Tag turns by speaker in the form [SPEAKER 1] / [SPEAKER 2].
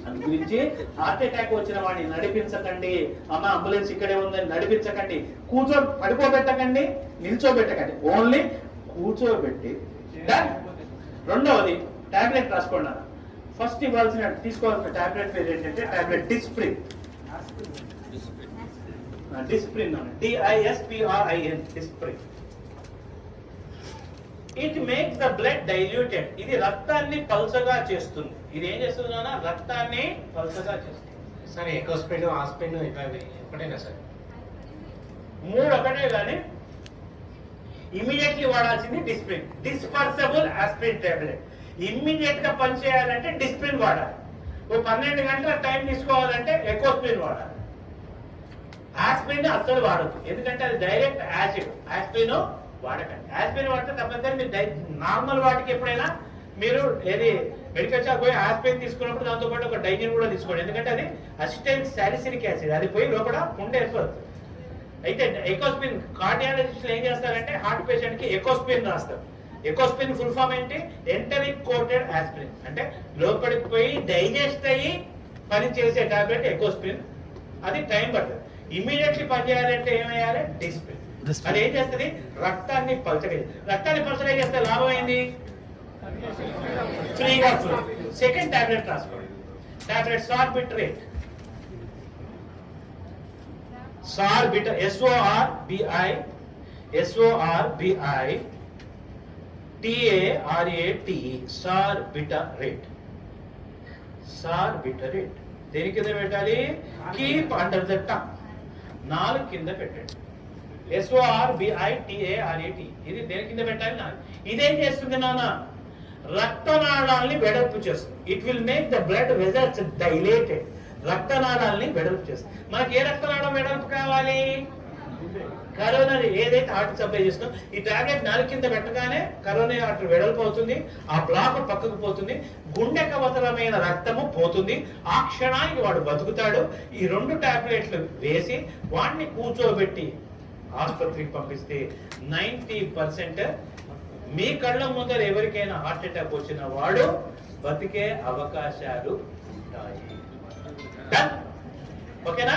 [SPEAKER 1] అందు గురించి heart attack వచ్చిన వాడిని నడిపించకండి. అమ్మ అంబులెన్స్ ఇక్కడే ఉందని నడిపించకండి. పడుకోబెట్టకండి, నిల్చోబెట్టకండి, ఓన్లీ కూర్చోబెట్టి. రెండవది టాబ్లెట్ రాసుకోండి. ఫస్ట్ తీసుకోవాల్సిన టాబ్లెట్ పేరు ఏంటంటే tablet Disprin. Disprin DISPRIN Disprin. It makes the blood diluted. ఇది రక్తాన్ని పల్చగా చేస్తుంది. ఇది ఏం చేస్తుంది నాన్న? రక్తాన్ని పల్చగా చేస్తుంది.
[SPEAKER 2] సరే, ఎకోస్పిన్, ఆస్పిన్ ఒకటేనా సార్?
[SPEAKER 1] మూడు ఒకటే, కానీ ఇమీడియట్లీ వాడాల్సింది Disprin. Dispersible aspirin tablet. Immediate గా పనిచేయాలంటే డిస్ప్రిన్ వాడాలి. ఓ 12 గంటల టైం తీసుకోవాలంటే ఎకోస్పిన్ వాడాలి. ఆస్పిరిన్ అస్సలు వాడద్దు, ఎందుకంటే అది డైరెక్ట్ యాసిడ్. ఆస్పిరిన్ వాడకండి. ఆస్పిరిన్ వాడితే తప్పనిసరి మీరు నార్మల్ వాటికి ఎప్పుడైనా మీరు ఏది మెడికల్ షాప్ పోయి ఆస్పిరిన్ తీసుకున్నప్పుడు దాంతో పాటు ఒక డైజిన్ కూడా తీసుకోండి, ఎందుకంటే అది అసిటైల్ సాలిసిలిక్ యాసిడ్. అది పోయి లోపల పుండ ఏర్పడుతుంది. అయితే ఎకోస్పిన్ కార్డియాలజిస్టులు ఏం చేస్తారంటే హార్ట్ పేషెంట్ కి ఎకోస్పిన్ రాస్తారు. ఎకోస్పిన్ ఫుల్ ఫామ్ ఏంటి? Enteric coated aspirin. అంటే లోపలికి పోయి డైజెస్ట్ అయ్యి పని చేసే టాబ్లెట్ ఎకోస్పిన్. అది టైం పడుతుంది. ఇమీడియట్లీ పనిచేయాలంటే ఏమయ్యాలి? డిస్ప్రిన్. అది ఏం చేస్తుంది? రక్తాన్ని పలచగా. రక్తాన్ని పలచగా చేస్తే లాభం ఏంది? ఫ్రీగా ఫ్లో. సెకండ్ టాబ్లెట్ రాసుకోండి. టాబ్లెట్ సార్బిట్రేట్. సార్బిటర్, SORBITARATE, సార్బిటరేట్. సార్బిటరేట్ దేని కింద పెట్టాలి? Keep under the tongue. నాలుగు కింద పెట్టండి. SORBITARATE. ఇది దేని కింద పెట్టాలి? నాలుగు. ఇదేం చేస్తుంది నాన్న? రక్తనాళాలని వెడల్పు చేస్తుంది. It will make the blood vessels dilated. రక్తనాళాలని వెడల్పు చేస్తుంది. మనకి ఏ రక్తనాళం వెడల్పు కావాలి? కరోనరీ, ఏదైతే హార్ట్ సప్లై చేస్తుందో ఈ టాబ్లెట్ నాలుగు కింద పెట్టగానే కరోనరీ ఆర్టరీ వెడల్పు అవుతుంది. ఆ బ్లాక్ పక్కకు పోతుంది. గుండెకు అవసరమైన రక్తము పోతుంది. ఆ క్షణానికి వాడు బతుకుతాడు. ఈ 2 టాబ్లెట్లు వేసి వాడిని కూర్చోబెట్టి ఆసుపత్రికి పంపిస్తే 90% మీ కళ్ళ ముందర ఎవరికైనా హార్ట్ అటాక్ వచ్చిన వాడు బతికే అవకాశాలు ఉంటాయి. ఓకేనా?